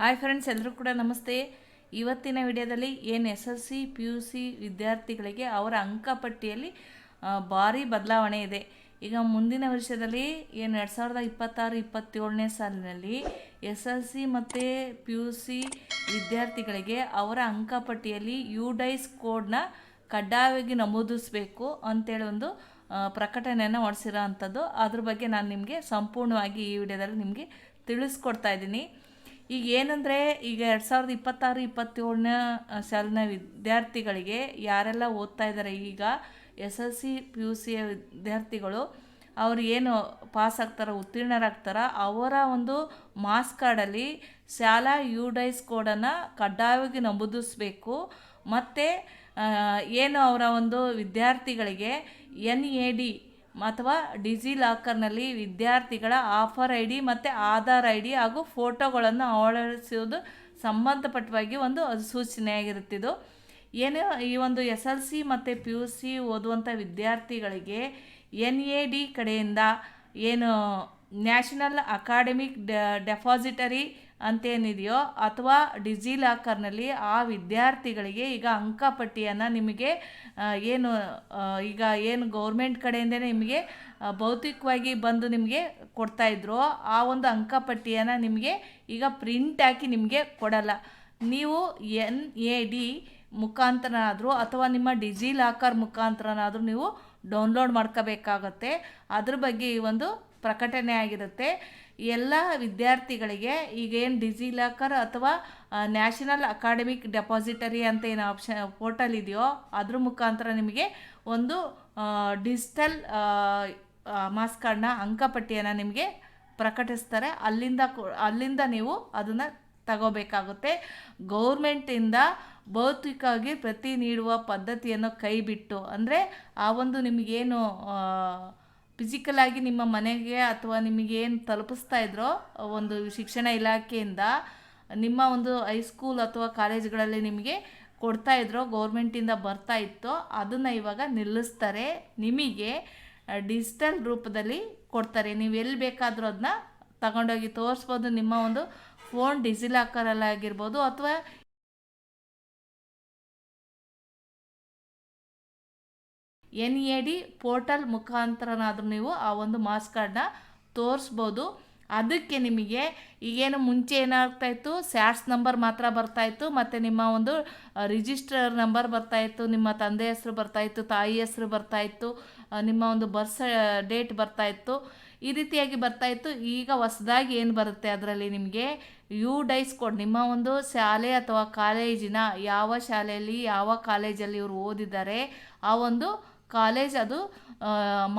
Hi friends, ಎಲ್ಲರೂ ಕೂಡ ನಮಸ್ತೆ. ಇವತ್ತಿನ ವಿಡಿಯೋದಲ್ಲಿ ಏನು SSLC PUC ವಿದ್ಯಾರ್ಥಿಗಳಿಗೆ ಅವರ ಅಂಕಪಟ್ಟಿಯಲ್ಲಿ ಭಾರಿ ಬದಲಾವಣೆ ಇದೆ. ಈಗ ಮುಂದಿನ ವರ್ಷದಲ್ಲಿ ಏನು 2026-27ನೇ ಸಾಲಿನಲ್ಲಿ SSLC ಮತ್ತು PUC ವಿದ್ಯಾರ್ಥಿಗಳಿಗೆ ಅವರ ಅಂಕಪಟ್ಟಿಯಲ್ಲಿ UDISE ಕೋಡ್ನ ಕಡ್ಡಾಯವಾಗಿ ನಮೂದಿಸಬೇಕು ಅಂತೇಳಿ ಒಂದು ಪ್ರಕಟಣೆಯನ್ನು ಹೊರಡಿಸಿರೋ ಅಂಥದ್ದು. ಅದ್ರ ಬಗ್ಗೆ ನಾನು ನಿಮಗೆ ಸಂಪೂರ್ಣವಾಗಿ ಈ ವಿಡಿಯೋದಲ್ಲಿ ನಿಮಗೆ ತಿಳಿಸ್ಕೊಡ್ತಾ ಇದ್ದೀನಿ. ಈಗ ಏನಂದರೆ, ಈಗ 2026-27ನೇ ಸಾಲಿನ ವಿದ್ಯಾರ್ಥಿಗಳಿಗೆ ಯಾರೆಲ್ಲ ಓದ್ತಾ ಇದ್ದಾರೆ, ಈಗ SSLC PUC ವಿದ್ಯಾರ್ಥಿಗಳು ಅವರು ಏನು ಪಾಸ್ ಆಗ್ತಾರೋ, ಉತ್ತೀರ್ಣರಾಗ್ತಾರೋ, ಅವರ ಒಂದು ಮಾರ್ಕ್ಸ್ ಕಾರ್ಡಲ್ಲಿ ಶಾಲಾ UDISE ಕೋಡನ್ನು ಕಡ್ಡಾಯವಾಗಿ ನಮೂದಿಸಬೇಕು. ಮತ್ತು ಏನು ಅವರ ಒಂದು ವಿದ್ಯಾರ್ಥಿಗಳಿಗೆ NAD ಅಥವಾ ಡಿಜಿಲಾಕರ್ನಲ್ಲಿ ವಿದ್ಯಾರ್ಥಿಗಳ ಆಫರ್ ID ಮತ್ತು ಆಧಾರ್ ID ಹಾಗೂ ಫೋಟೋಗಳನ್ನು ಅಳವಡಿಸುವುದು ಸಂಬಂಧಪಟ್ಟವಾಗಿ ಒಂದು ಅಧಿಸೂಚನೆಯಾಗಿರುತ್ತಿದ್ದು. ಏನು ಈ ಒಂದು SSLC ಮತ್ತು PUC ಓದುವಂಥ ವಿದ್ಯಾರ್ಥಿಗಳಿಗೆ NAD ಕಡೆಯಿಂದ ಏನು ನ್ಯಾಷನಲ್ ಅಕಾಡೆಮಿಕ್ ಡೆಪಾಸಿಟರಿ ಅಂತೇನಿದೆಯೋ ಅಥವಾ ಡಿಜಿಲಾಕರ್ನಲ್ಲಿ ಆ ವಿದ್ಯಾರ್ಥಿಗಳಿಗೆ ಈಗ ಅಂಕಪಟ್ಟಿಯನ್ನು ನಿಮಗೆ ಏನು ಗೌರ್ಮೆಂಟ್ ಕಡೆಯಿಂದನೇ ನಿಮಗೆ ಭೌತಿಕವಾಗಿ ಬಂದು ನಿಮಗೆ ಕೊಡ್ತಾಯಿದ್ರು, ಆ ಒಂದು ಅಂಕಪಟ್ಟಿಯನ್ನು ನಿಮಗೆ ಈಗ ಪ್ರಿಂಟ್ ಹಾಕಿ ನಿಮಗೆ ಕೊಡಲ್ಲ. ನೀವು NAD ಮುಖಾಂತರನಾದರೂ ಅಥವಾ ನಿಮ್ಮ ಡಿಜಿಲಾಕರ್ ಮುಖಾಂತರನಾದರೂ ನೀವು ಡೌನ್ಲೋಡ್ ಮಾಡ್ಕೋಬೇಕಾಗತ್ತೆ. ಅದ್ರ ಬಗ್ಗೆ ಈ ಒಂದು ಪ್ರಕಟಣೆ ಆಗಿರುತ್ತೆ. ಎಲ್ಲ ವಿದ್ಯಾರ್ಥಿಗಳಿಗೆ ಈಗೇನು ಡಿಜಿಲಾಕರ್ ಅಥವಾ ನ್ಯಾಷನಲ್ ಅಕಾಡೆಮಿಕ್ ಡೆಪಾಸಿಟರಿ ಅಂತ ಏನು ಆಪ್ಷನ್ ಪೋರ್ಟಲ್ ಇದೆಯೋ ಅದ್ರ ಮುಖಾಂತರ ನಿಮಗೆ ಒಂದು ಡಿಜಿಟಲ್ ಮಾರ್ಕ್ಸ್ ಕಾರ್ಡ್ನ ಅಂಕಪಟ್ಟಿಯನ್ನು ನಿಮಗೆ ಪ್ರಕಟಿಸ್ತಾರೆ. ಅಲ್ಲಿಂದ ನೀವು ಅದನ್ನು ತಗೋಬೇಕಾಗುತ್ತೆ. ಗೌರ್ಮೆಂಟಿಂದ ಭೌತಿಕವಾಗಿ ಪ್ರತಿ ನೀಡುವ ಪದ್ಧತಿಯನ್ನು ಕೈಬಿಟ್ಟು, ಅಂದರೆ ಆ ಒಂದು ನಿಮಗೇನು ಫಿಸಿಕಲಾಗಿ ನಿಮ್ಮ ಮನೆಗೆ ಅಥವಾ ನಿಮಗೇನು ತಲುಪಿಸ್ತಾ ಇದ್ರೋ ಒಂದು ಶಿಕ್ಷಣ ಇಲಾಖೆಯಿಂದ ನಿಮ್ಮ ಒಂದು ಹೈಸ್ಕೂಲ್ ಅಥವಾ ಕಾಲೇಜ್ಗಳಲ್ಲಿ ನಿಮಗೆ ಕೊಡ್ತಾಯಿದ್ರೋ, ಗೌರ್ಮೆಂಟಿಂದ ಬರ್ತಾ ಇತ್ತೋ, ಅದನ್ನು ಇವಾಗ ನಿಲ್ಲಿಸ್ತಾರೆ. ನಿಮಗೆ ಡಿಜಿಟಲ್ ರೂಪದಲ್ಲಿ ಕೊಡ್ತಾರೆ. ನೀವು ಎಲ್ಲಿ ಬೇಕಾದರೂ ಅದನ್ನ ತಗೊಂಡೋಗಿ ತೋರಿಸ್ಬೋದು. ನಿಮ್ಮ ಒಂದು ಫೋನ್ ಡಿಜಿಲಾಕರಲ್ಲಾಗಿರ್ಬೋದು ಅಥವಾ NAD ಪೋರ್ಟಲ್ ಮುಖಾಂತರನಾದರೂ ನೀವು ಆ ಒಂದು ಮಾರ್ಕ್ಸ್ ಕಾರ್ಡ್ನ ತೋರಿಸ್ಬೋದು. ಅದಕ್ಕೆ ನಿಮಗೆ ಈಗೇನು ಮುಂಚೆ ಏನಾಗ್ತಾಯಿತ್ತು, ಸ್ಯಾಟ್ಸ್ ನಂಬರ್ ಮಾತ್ರ ಬರ್ತಾಯಿತ್ತು, ಮತ್ತು ನಿಮ್ಮ ಒಂದು ರಿಜಿಸ್ಟರ್ ನಂಬರ್ ಬರ್ತಾಯಿತ್ತು, ನಿಮ್ಮ ತಂದೆ ಹೆಸರು ಬರ್ತಾಯಿತ್ತು, ತಾಯಿ ಹೆಸರು ಬರ್ತಾಯಿತ್ತು, ನಿಮ್ಮ ಒಂದು ಬರ್ತ್ ಡೇಟ್ ಬರ್ತಾಯಿತ್ತು, ಈ ರೀತಿಯಾಗಿ ಬರ್ತಾಯಿತ್ತು. ಈಗ ಹೊಸದಾಗಿ ಏನು ಬರುತ್ತೆ, ಅದರಲ್ಲಿ ನಿಮಗೆ UDISE ಕೋಡ್, ನಿಮ್ಮ ಒಂದು ಶಾಲೆ ಅಥವಾ ಕಾಲೇಜಿನ ಯಾವ ಶಾಲೆಯಲ್ಲಿ ಯಾವ ಕಾಲೇಜಲ್ಲಿ ಇವರು ಓದಿದ್ದಾರೆ ಆ ಒಂದು ಕಾಲೇಜ್ ಅದು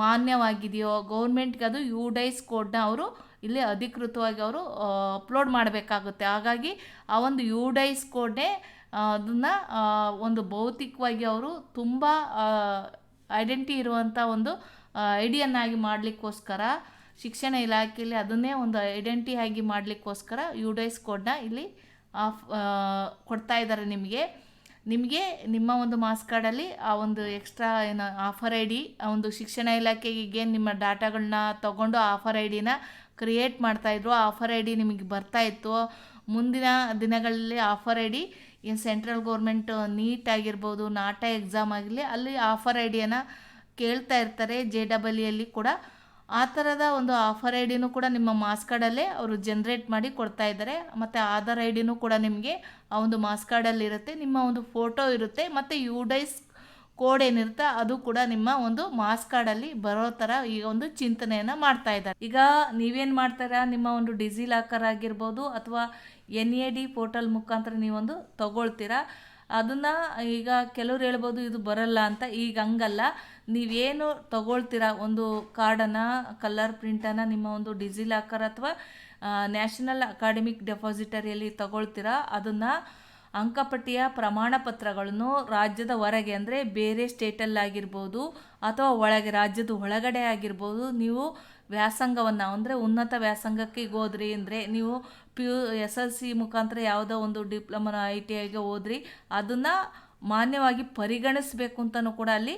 ಮಾನ್ಯವಾಗಿದೆಯೋ, ಗೌರ್ಮೆಂಟ್ಗೆ ಅದು UDISE ಕೋಡ್ನ ಅವರು ಇಲ್ಲಿ ಅಧಿಕೃತವಾಗಿ ಅವರು ಅಪ್ಲೋಡ್ ಮಾಡಬೇಕಾಗುತ್ತೆ. ಹಾಗಾಗಿ ಆ ಒಂದು UDISE ಕೋಡ್ನೇ ಅದನ್ನು ಒಂದು ಭೌತಿಕವಾಗಿ ಅವರು ತುಂಬ ಐಡೆಂಟಿ ಇರುವಂಥ ಒಂದು ಐಡಿಯನ್ನಾಗಿ ಮಾಡಲಿಕ್ಕೋಸ್ಕರ ಶಿಕ್ಷಣ ಇಲಾಖೆಯಲ್ಲಿ ಅದನ್ನೇ ಒಂದು ಐಡೆಂಟಿ ಆಗಿ ಮಾಡಲಿಕ್ಕೋಸ್ಕರ UDISE ಕೋಡ್ನ ಇಲ್ಲಿ ಕೊಡ್ತಾ ಇದ್ದಾರೆ. ನಿಮಗೆ ನಿಮ್ಮ ಒಂದು ಮಾರ್ಕ್ಸ್ ಕಾರ್ಡಲ್ಲಿ ಆ ಒಂದು ಎಕ್ಸ್ಟ್ರಾ ಏನು ಆಫರ್ ID, ಆ ಒಂದು ಶಿಕ್ಷಣ ಇಲಾಖೆಗೆ ನಿಮ್ಮ ಡಾಟಾಗಳನ್ನ ತೊಗೊಂಡು ಆಫರ್ IDನ ಕ್ರಿಯೇಟ್ ಮಾಡ್ತಾಯಿದ್ರು. ಆಫರ್ ID ನಿಮಗೆ ಬರ್ತಾಯಿತ್ತು. ಮುಂದಿನ ದಿನಗಳಲ್ಲಿ ಆಫರ್ ID ಏನು ಸೆಂಟ್ರಲ್ ಗೌರ್ಮೆಂಟ್ ನೀಟ್ ಆಗಿರ್ಬೋದು, ನಾಟಾ ಎಕ್ಸಾಮ್ ಆಗಲಿ, ಅಲ್ಲಿ ಆಫರ್ IDಯನ್ನು ಕೇಳ್ತಾ ಇರ್ತಾರೆ. JEE ಕೂಡ ಆ ಥರದ ಒಂದು ಆಫರ್ IDನೂ ಕೂಡ ನಿಮ್ಮ ಮಾರ್ಕ್ಸ್ ಕಾರ್ಡಲ್ಲೇ ಅವರು ಜನ್ರೇಟ್ ಮಾಡಿ ಕೊಡ್ತಾ ಇದ್ದಾರೆ. ಮತ್ತು ಆಧಾರ್ IDನೂ ಕೂಡ ನಿಮಗೆ ಆ ಒಂದು ಮಾರ್ಕ್ಸ್ ಕಾರ್ಡಲ್ಲಿ ಇರುತ್ತೆ, ನಿಮ್ಮ ಒಂದು ಫೋಟೋ ಇರುತ್ತೆ, ಮತ್ತು UDISE ಕೋಡ್ ಏನಿರುತ್ತೆ ಅದು ಕೂಡ ನಿಮ್ಮ ಒಂದು ಮಾರ್ಕ್ಸ್ ಕಾರ್ಡಲ್ಲಿ ಬರೋ ಥರ ಈಗ ಒಂದು ಚಿಂತನೆಯನ್ನು ಮಾಡ್ತಾ ಇದ್ದಾರೆ. ಈಗ ನೀವೇನು ಮಾಡ್ತಾರಾ, ನಿಮ್ಮ ಒಂದು ಡಿಜಿಲಾಕರ್ ಆಗಿರ್ಬೋದು ಅಥವಾ NAD ಪೋರ್ಟಲ್ ಮುಖಾಂತರ ನೀವೊಂದು ತಗೊಳ್ತೀರಾ. ಅದನ್ನು ಈಗ ಕೆಲವ್ರು ಹೇಳ್ಬೋದು ಇದು ಬರಲ್ಲ ಅಂತ. ಈಗ ಹಂಗಲ್ಲ, ನೀವೇನು ತಗೊಳ್ತೀರಾ ಒಂದು ಕಾರ್ಡನ್ನು, ಕಲರ್ ಪ್ರಿಂಟನ್ನು ನಿಮ್ಮ ಒಂದು ಡಿಜಿಲಾಕರ್ ಅಥವಾ ನ್ಯಾಷನಲ್ ಅಕಾಡೆಮಿಕ್ ಡೆಪಾಸಿಟರಿಯಲ್ಲಿ ತಗೊಳ್ತೀರಾ, ಅದನ್ನು ಅಂಕಪಟ್ಟಿಯ ಪ್ರಮಾಣ ಪತ್ರಗಳನ್ನು ರಾಜ್ಯದ ಹೊರಗೆ, ಅಂದರೆ ಬೇರೆ ಸ್ಟೇಟಲ್ಲಾಗಿರ್ಬೋದು ಅಥವಾ ಒಳಗೆ ರಾಜ್ಯದ ಒಳಗಡೆ ಆಗಿರ್ಬೋದು, ನೀವು ವ್ಯಾಸಂಗವನ್ನು ಅಂದರೆ ಉನ್ನತ ವ್ಯಾಸಂಗಕ್ಕೆ ಈಗ ಹೋದ್ರಿ ಅಂದರೆ ನೀವು SSLC ಮುಖಾಂತರ ಯಾವುದೋ ಒಂದು ಡಿಪ್ಲೊಮಾ ITIಗೆ ಹೋದ್ರಿ, ಅದನ್ನು ಮಾನ್ಯವಾಗಿ ಪರಿಗಣಿಸಬೇಕು ಅಂತಲೂ ಕೂಡ ಅಲ್ಲಿ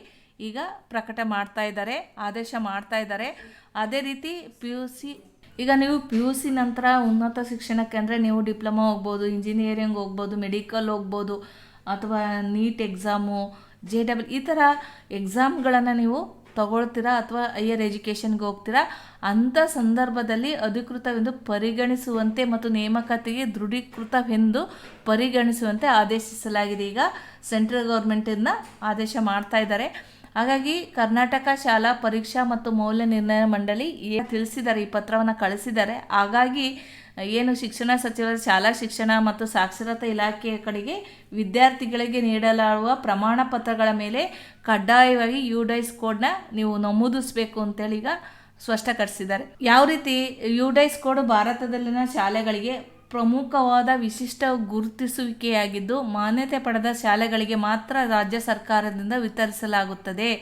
ಈಗ ಪ್ರಕಟ ಮಾಡ್ತಾ ಇದ್ದಾರೆ, ಆದೇಶ ಮಾಡ್ತಾ ಇದ್ದಾರೆ. ಅದೇ ರೀತಿ PUC ಈಗ ನೀವು ಪಿ ಯು ಸಿ ನಂತರ ಉನ್ನತ ಶಿಕ್ಷಣಕ್ಕೆ ಅಂದರೆ ನೀವು ಡಿಪ್ಲೊಮಾ ಹೋಗ್ಬೋದು, ಇಂಜಿನಿಯರಿಂಗ್ ಹೋಗ್ಬೋದು, ಮೆಡಿಕಲ್ ಹೋಗ್ಬೋದು, ಅಥವಾ ನೀಟ್ ಎಕ್ಸಾಮು, JEE ಈ ಥರ ಎಕ್ಸಾಮ್ಗಳನ್ನು ನೀವು ತಗೊಳ್ತೀರಾ ಅಥವಾ ಹೈಯರ್ ಎಜುಕೇಷನ್ಗೆ ಹೋಗ್ತೀರಾ. ಅಂಥ ಸಂದರ್ಭದಲ್ಲಿ ಅಧಿಕೃತವೆಂದು ಪರಿಗಣಿಸುವಂತೆ ಮತ್ತು ನೇಮಕಾತಿಗೆ ದೃಢೀಕೃತವೆಂದು ಪರಿಗಣಿಸುವಂತೆ ಆದೇಶಿಸಲಾಗಿದೆ. ಈಗ ಸೆಂಟ್ರಲ್ ಗೌರ್ಮೆಂಟನ್ನು ಆದೇಶ ಮಾಡ್ತಾ ಇದ್ದಾರೆ. ಹಾಗಾಗಿ ಕರ್ನಾಟಕ ಶಾಲಾ ಪರೀಕ್ಷಾ ಮತ್ತು ಮೌಲ್ಯ ನಿರ್ಣಯ ಮಂಡಳಿ ತಿಳಿಸಿದ್ದಾರೆ, ಈ ಪತ್ರವನ್ನು ಕಳಿಸಿದ್ದಾರೆ. ಹಾಗಾಗಿ ಏನು ಶಿಕ್ಷಣ ಸಚಿವರ ಶಾಲಾ ಶಿಕ್ಷಣ ಮತ್ತು ಸಾಕ್ಷರತಾ ಇಲಾಖೆಯ ಕಡೆಗೆ ವಿದ್ಯಾರ್ಥಿಗಳಿಗೆ ನೀಡಲಾಗುವ ಪ್ರಮಾಣ ಪತ್ರಗಳ ಮೇಲೆ ಕಡ್ಡಾಯವಾಗಿ UDIS ಕೋಡ್ನ ನೀವು ನಮೂದಿಸಬೇಕು ಅಂತೇಳಿ ಈಗ ಸ್ಪಷ್ಟಪಡಿಸಿದ್ದಾರೆ. ಯಾವ ರೀತಿ UDIS ಕೋಡ್ ಭಾರತದಲ್ಲಿನ ಶಾಲೆಗಳಿಗೆ ಪ್ರಮುಖವಾದ ವಿಶಿಷ್ಟ ಗುರುತಿಸುವಿಕೆಯಾಗಿದ್ದು ಮಾನ್ಯತೆ ಪಡೆದ ಶಾಲೆಗಳಿಗೆ ಮಾತ್ರ ರಾಜ್ಯ ಸರ್ಕಾರದಿಂದ ವಿತರಿಸಲಾಗುತ್ತದೆ.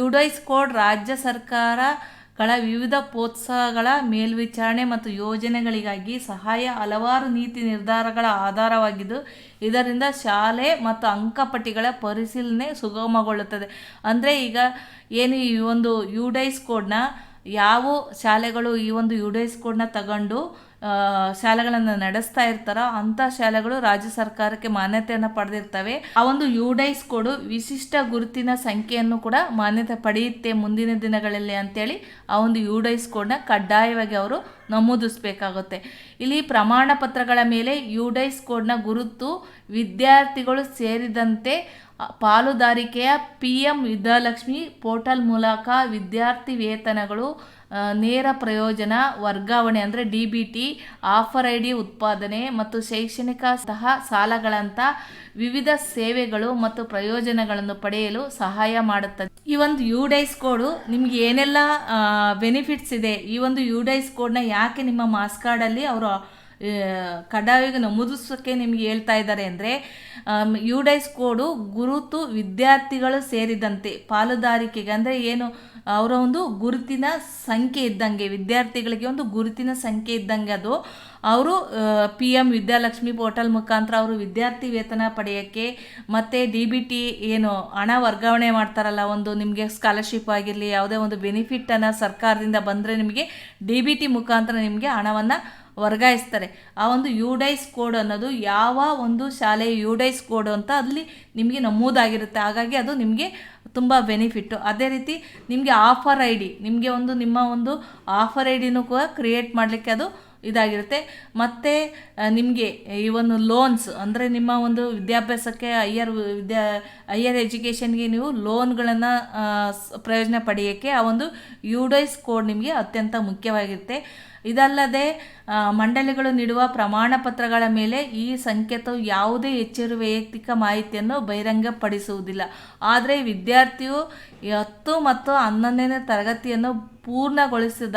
UDIS ಕೋಡ್ ರಾಜ್ಯ ಸರ್ಕಾರಗಳ ವಿವಿಧ ಪ್ರೋತ್ಸಾಹಗಳ ಮೇಲ್ವಿಚಾರಣೆ ಮತ್ತು ಯೋಜನೆಗಳಿಗಾಗಿ ಸಹಾಯ ಹಲವಾರು ನೀತಿ ನಿರ್ಧಾರಗಳ ಆಧಾರವಾಗಿದ್ದು ಇದರಿಂದ ಶಾಲೆ ಮತ್ತು ಅಂಕಪಟ್ಟಿಗಳ ಪರಿಶೀಲನೆ ಸುಗಮಗೊಳ್ಳುತ್ತದೆ. ಅಂದರೆ ಈಗ ಏನು ಈ ಒಂದು UDIS ಕೋಡ್ನ ಯಾವ ಶಾಲೆಗಳು ಈ ಒಂದು UDIS ಕೋಡ್ನ ತಗೊಂಡು ಶಾಲೆಗಳನ್ನು ನಡೆಸ್ತಾ ಇರ್ತಾರೋ ಅಂಥ ಶಾಲೆಗಳು ರಾಜ್ಯ ಸರ್ಕಾರಕ್ಕೆ ಮಾನ್ಯತೆಯನ್ನು ಪಡೆದಿರ್ತವೆ. ಆ ಒಂದು UDIS ಕೋಡು ವಿಶಿಷ್ಟ ಗುರುತಿನ ಸಂಖ್ಯೆಯನ್ನು ಕೂಡ ಮಾನ್ಯತೆ ಪಡೆಯುತ್ತೆ ಮುಂದಿನ ದಿನಗಳಲ್ಲಿ ಅಂತೇಳಿ ಆ ಒಂದು UDIS ಕೋಡ್ನ ಕಡ್ಡಾಯವಾಗಿ ಅವರು ನಮೂದಿಸಬೇಕಾಗುತ್ತೆ. ಇಲ್ಲಿ ಪ್ರಮಾಣ ಪತ್ರಗಳ ಮೇಲೆ UDIS ಕೋಡ್ನ ಗುರುತು ವಿದ್ಯಾರ್ಥಿಗಳು ಸೇರಿದಂತೆ ಪಾಲುದಾರಿಕೆಯ PM ವಿದ್ಯಾಲಕ್ಷ್ಮಿ ಪೋರ್ಟಲ್ ಮೂಲಕ ವಿದ್ಯಾರ್ಥಿ ವೇತನಗಳು, ನೇರ ಪ್ರಯೋಜನ ವರ್ಗಾವಣೆ ಅಂದರೆ DBT, ಆಫರ್ ID ಉತ್ಪಾದನೆ ಮತ್ತು ಶೈಕ್ಷಣಿಕ ಸಾಲಗಳಂಥ ವಿವಿಧ ಸೇವೆಗಳು ಮತ್ತು ಪ್ರಯೋಜನಗಳನ್ನು ಪಡೆಯಲು ಸಹಾಯ ಮಾಡುತ್ತದೆ. ಈ ಒಂದು UDIS ಕೋಡು ನಿಮ್ಗೆ ಏನೆಲ್ಲ ಬೆನಿಫಿಟ್ಸ್ ಇದೆ, ಈ ಒಂದು UDIS ಕೋಡ್ನ ಯಾಕೆ ನಿಮ್ಮ ಮಾಸ್ ಕಾರ್ಡಲ್ಲಿ ಅವರು ಕಡ್ಡಾಯವಾಗಿ ನಮೂದಿಸೋಕ್ಕೆ ನಿಮ್ಗೆ ಹೇಳ್ತಾ ಇದ್ದಾರೆ ಅಂದರೆ UDIS ಕೋಡು ಗುರುತು ವಿದ್ಯಾರ್ಥಿಗಳು ಸೇರಿದಂತೆ ಪಾಲುದಾರಿಕೆಗೆ ಅಂದರೆ ಏನು ಅವರ ಒಂದು ಗುರುತಿನ ಸಂಖ್ಯೆ ಇದ್ದಂಗೆ, ವಿದ್ಯಾರ್ಥಿಗಳಿಗೆ ಒಂದು ಗುರುತಿನ ಸಂಖ್ಯೆ ಇದ್ದಂಗೆ ಅದು ಅವರು PM ವಿದ್ಯಾಲಕ್ಷ್ಮಿ ಪೋರ್ಟಲ್ ಮುಖಾಂತರ ಅವರು ವಿದ್ಯಾರ್ಥಿ ವೇತನ ಪಡೆಯೋಕ್ಕೆ ಮತ್ತು DBT ಏನು ಹಣ ವರ್ಗಾವಣೆ ಮಾಡ್ತಾರಲ್ಲ, ಒಂದು ನಿಮಗೆ ಸ್ಕಾಲರ್ಶಿಪ್ ಆಗಿರಲಿ ಯಾವುದೇ ಒಂದು ಬೆನಿಫಿಟನ್ನು ಸರ್ಕಾರದಿಂದ ಬಂದರೆ ನಿಮಗೆ DBT ಮುಖಾಂತರ ನಿಮಗೆ ಹಣವನ್ನು ವರ್ಗಾಯಿಸ್ತಾರೆ. ಆ ಒಂದು UDIS ಕೋಡ್ ಅನ್ನೋದು ಯಾವ ಒಂದು ಶಾಲೆಯ UDIS ಕೋಡ್ ಅಂತ ಅಲ್ಲಿ ನಿಮಗೆ ನಮೂದಾಗಿರುತ್ತೆ. ಹಾಗಾಗಿ ಅದು ನಿಮಗೆ ತುಂಬ ಬೆನಿಫಿಟ್ಟು. ಅದೇ ರೀತಿ ನಿಮಗೆ ಆಫರ್ ID, ನಿಮಗೆ ಒಂದು ನಿಮ್ಮ ಒಂದು ಆಫರ್ ಐಡಿನೂ ಕೂಡ ಕ್ರಿಯೇಟ್ ಮಾಡಲಿಕ್ಕೆ ಅದು ಇದಾಗಿರುತ್ತೆ. ಮತ್ತು ನಿಮಗೆ ಈ ಒಂದು ಲೋನ್ಸ್ ಅಂದರೆ ನಿಮ್ಮ ಒಂದು ವಿದ್ಯಾಭ್ಯಾಸಕ್ಕೆ ಹೈಯರ್ ಎಜುಕೇಷನ್ಗೆ ನೀವು ಲೋನ್ಗಳನ್ನು ಪ್ರಯೋಜನ ಪಡೆಯೋಕ್ಕೆ ಆ ಒಂದು UDIS ಕೋಡ್ ನಿಮಗೆ ಅತ್ಯಂತ ಮುಖ್ಯವಾಗಿರುತ್ತೆ. ಇದಲ್ಲದೆ ಮಂಡಳಿಗಳು ನೀಡುವ ಪ್ರಮಾಣ ಪತ್ರಗಳ ಮೇಲೆ ಈ ಸಂಕೇತವು ಯಾವುದೇ ಹೆಚ್ಚುವರಿ ವೈಯಕ್ತಿಕ ಮಾಹಿತಿಯನ್ನು ಬಹಿರಂಗಪಡಿಸುವುದಿಲ್ಲ. ಆದರೆ ವಿದ್ಯಾರ್ಥಿಯು 10 ಮತ್ತು 11ನೇ ತರಗತಿಯನ್ನು ಪೂರ್ಣಗೊಳಿಸಿದ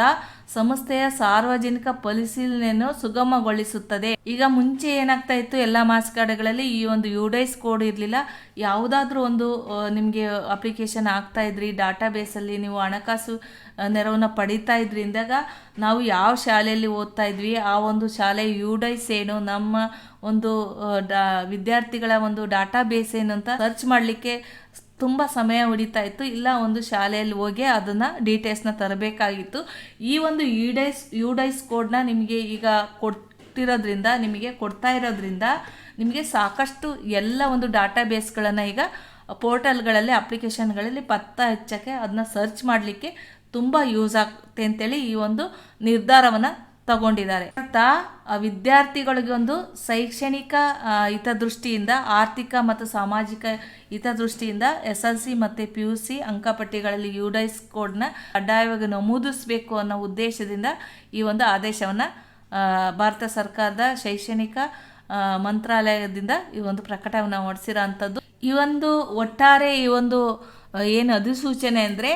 ಸಂಸ್ಥೆಯ ಸಾರ್ವಜನಿಕ ಪರಿಶೀಲನೆಯನ್ನು ಸುಗಮಗೊಳಿಸುತ್ತದೆ. ಈಗ ಮುಂಚೆ ಏನಾಗ್ತಾ ಇತ್ತು, ಎಲ್ಲ ಮಾಸ್ ಕಾರ್ಡ್ಗಳಲ್ಲಿ ಈ ಒಂದು UDIS ಕೋಡ್ ಇರಲಿಲ್ಲ. ಯಾವುದಾದ್ರೂ ಒಂದು ನಿಮಗೆ ಅಪ್ಲಿಕೇಶನ್ ಆಗ್ತಾ ಇದ್ರಿ, ಡಾಟಾಬೇಸಲ್ಲಿ ನೀವು ಹಣಕಾಸು ನೆರವನ್ನು ಪಡೀತಾ ಇದ್ರಿ ಅಂದಾಗ ನಾವು ಯಾವ ಶಾಲೆಯಲ್ಲಿ ಓದ್ತಾ ಇದ್ವಿ, ಆ ಒಂದು ಶಾಲೆಯ UDIS ಏನು, ನಮ್ಮ ಒಂದು ವಿದ್ಯಾರ್ಥಿಗಳ ಒಂದು ಡಾಟಾಬೇಸ್ ಏನು ಅಂತ ಸರ್ಚ್ ಮಾಡಲಿಕ್ಕೆ ತುಂಬ ಸಮಯ ಹಿಡಿತಾ ಇತ್ತು. ಇಲ್ಲ ಒಂದು ಶಾಲೆಯಲ್ಲಿ ಹೋಗಿ ಅದನ್ನು ಡೀಟೇಲ್ಸ್ನ ತರಬೇಕಾಗಿತ್ತು. ಈ ಒಂದು UDIS ಕೋಡ್ನ ನಿಮಗೆ ಈಗ ಕೊಡ್ತಾ ಇರೋದ್ರಿಂದ ನಿಮಗೆ ಸಾಕಷ್ಟು ಎಲ್ಲ ಒಂದು ಡಾಟಾಬೇಸ್ಗಳನ್ನು ಈಗ ಪೋರ್ಟಲ್ಗಳಲ್ಲಿ ಅಪ್ಲಿಕೇಶನ್ಗಳಲ್ಲಿ ಪತ್ತೆ ಹಚ್ಚೋಕ್ಕೆ ಅದನ್ನ ಸರ್ಚ್ ಮಾಡಲಿಕ್ಕೆ ತುಂಬ ಯೂಸ್ ಆಗುತ್ತೆ ಅಂತೇಳಿ ಈ ಒಂದು ನಿರ್ಧಾರವನ್ನು ತಗೊಂಡಿದ್ದಾರೆ. ವಿದ್ಯಾರ್ಥಿಗಳಿಗೆ ಒಂದು ಶೈಕ್ಷಣಿಕ ಹಿತದೃಷ್ಟಿಯಿಂದ, ಆರ್ಥಿಕ ಮತ್ತು ಸಾಮಾಜಿಕ ಹಿತದೃಷ್ಟಿಯಿಂದ SLC ಮತ್ತು PUC ಅಂಕಪಟ್ಟಿಗಳಲ್ಲಿ UDIS ಕೋಡ್ನ ಕಡ್ಡಾಯವಾಗಿ ನಮೂದಿಸಬೇಕು ಅನ್ನೋ ಉದ್ದೇಶದಿಂದ ಈ ಒಂದು ಆದೇಶವನ್ನು ಭಾರತ ಸರ್ಕಾರದ ಶೈಕ್ಷಣಿಕ ಮಂತ್ರಾಲಯದಿಂದ ಈ ಒಂದು ಪ್ರಕಟವನ್ನು ಹೊರಡಿಸಿರೋ ಅಂಥದ್ದು. ಈ ಒಂದು ಒಟ್ಟಾರೆ ಈ ಒಂದು ಏನು ಅಧಿಸೂಚನೆ ಅಂದರೆ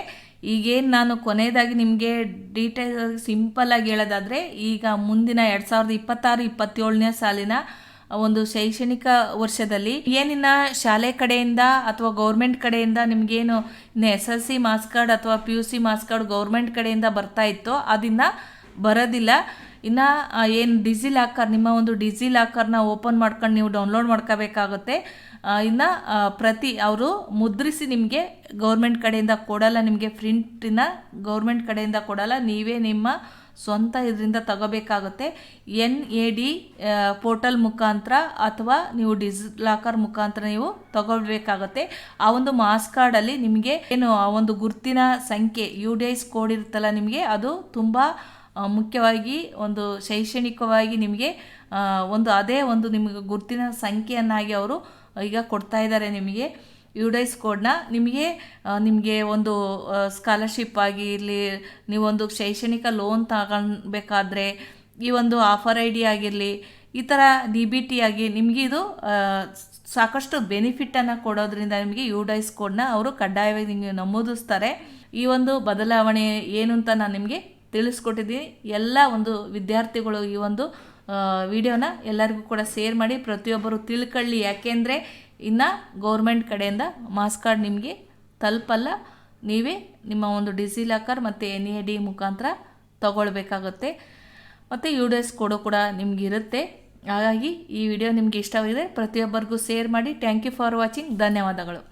ಈಗೇನು ನಾನು ಕೊನೆಯದಾಗಿ ನಿಮಗೆ ಡೀಟೇಲ್ ಸಿಂಪಲ್ಲಾಗಿ ಹೇಳೋದಾದರೆ, ಈಗ ಮುಂದಿನ 2026-27ನೇ ಸಾಲಿನ ಒಂದು ಶೈಕ್ಷಣಿಕ ವರ್ಷದಲ್ಲಿ ಏನಿನ್ನ ಶಾಲೆ ಕಡೆಯಿಂದ ಅಥವಾ ಗೌರ್ಮೆಂಟ್ ಕಡೆಯಿಂದ ನಿಮಗೇನು SLC ಮಾಸ್ ಕಾರ್ಡ್ ಅಥವಾ PUC ಮಾಸ್ ಕಾರ್ಡ್ ಗೌರ್ಮೆಂಟ್ ಕಡೆಯಿಂದ ಬರ್ತಾ ಇತ್ತೋ ಅದನ್ನು ಬರೋದಿಲ್ಲ. ಇನ್ನು ಏನು ಡಿಜಿಲಾಕರ್, ನಿಮ್ಮ ಒಂದು ಡಿಜಿಲಾಕರ್ನ ಓಪನ್ ಮಾಡ್ಕೊಂಡು ನೀವು ಡೌನ್ಲೋಡ್ ಮಾಡ್ಕೋಬೇಕಾಗುತ್ತೆ. ಇನ್ನು ಪ್ರತಿ ಅವರು ಮುದ್ರಿಸಿ ನಿಮಗೆ ಗೌರ್ಮೆಂಟ್ ಕಡೆಯಿಂದ ಕೊಡಲ್ಲ, ನಿಮಗೆ ಪ್ರಿಂಟಿನ ಗೌರ್ಮೆಂಟ್ ಕಡೆಯಿಂದ ಕೊಡಲ್ಲ. ನೀವೇ ನಿಮ್ಮ ಸ್ವಂತ ಇದರಿಂದ ತಗೋಬೇಕಾಗುತ್ತೆ. NAD ಪೋರ್ಟಲ್ ಮುಖಾಂತರ ಅಥವಾ ನೀವು ಡಿಜಿಲಾಕರ್ ಮುಖಾಂತರ ನೀವು ತಗೊಳ್ಬೇಕಾಗುತ್ತೆ. ಆ ಒಂದು ಮಾಸ್ ಕಾರ್ಡಲ್ಲಿ ನಿಮಗೆ ಏನು ಆ ಒಂದು ಗುರುತಿನ ಸಂಖ್ಯೆ UDIS ಕೋಡ್ ಇರುತ್ತಲ್ಲ ನಿಮಗೆ, ಅದು ತುಂಬ ಮುಖ್ಯವಾಗಿ ಒಂದು ಶೈಕ್ಷಣಿಕವಾಗಿ ನಿಮಗೆ ಅದೇ ಒಂದು ನಿಮಗೆ ಗುರುತಿನ ಸಂಖ್ಯೆಯನ್ನಾಗಿ ಅವರು ಈಗ ಕೊಡ್ತಾ ಇದ್ದಾರೆ. ನಿಮಗೆ UDIS ಕೋಡ್ನ ನಿಮಗೆ ಒಂದು ಸ್ಕಾಲರ್ಶಿಪ್ ಆಗಿರಲಿ, ನೀವೊಂದು ಶೈಕ್ಷಣಿಕ ಲೋನ್ ತಗೊಳ್ಬೇಕಾದ್ರೆ ಈ ಒಂದು ಆಫರ್ ID ಆಗಿರಲಿ, ಈ ಥರ DBT ಆಗಿ ನಿಮಗೆ ಇದು ಸಾಕಷ್ಟು ಬೆನಿಫಿಟನ್ನು ಕೊಡೋದ್ರಿಂದ ನಿಮಗೆ UDIS ಕೋಡ್ನ ಅವರು ಕಡ್ಡಾಯವಾಗಿ ನಿಮಗೆ ನಮೂದಿಸ್ತಾರೆ. ಈ ಒಂದು ಬದಲಾವಣೆ ಏನು ಅಂತ ನಾನು ನಿಮಗೆ ತಿಳಿಸ್ಕೊಟ್ಟಿದ್ದೀನಿ. ಎಲ್ಲ ಒಂದು ವಿದ್ಯಾರ್ಥಿಗಳು ಈ ಒಂದು ವಿಡಿಯೋನ ಎಲ್ಲರಿಗೂ ಕೂಡ ಶೇರ್ ಮಾಡಿ, ಪ್ರತಿಯೊಬ್ಬರು ತಿಳ್ಕೊಳ್ಳಿ. ಯಾಕೆಂದರೆ ಇನ್ನು ಗೌರ್ಮೆಂಟ್ ಕಡೆಯಿಂದ ಮಾಸ್ ಕಾರ್ಡ್ ನಿಮಗೆ ತಲುಪಲ್ಲ, ನೀವೇ ನಿಮ್ಮ ಒಂದು ಡಿಜಿಲಾಕರ್ ಮತ್ತು NAD ಮುಖಾಂತರ ತಗೊಳ್ಬೇಕಾಗುತ್ತೆ. ಮತ್ತು UDIS ಕೋಡು ಕೂಡ ನಿಮಗಿರುತ್ತೆ. ಹಾಗಾಗಿ ಈ ವಿಡಿಯೋ ನಿಮಗೆ ಇಷ್ಟವಾಗಿದೆ, ಪ್ರತಿಯೊಬ್ಬರಿಗೂ ಶೇರ್ ಮಾಡಿ. Thank you for watching. ಧನ್ಯವಾದಗಳು.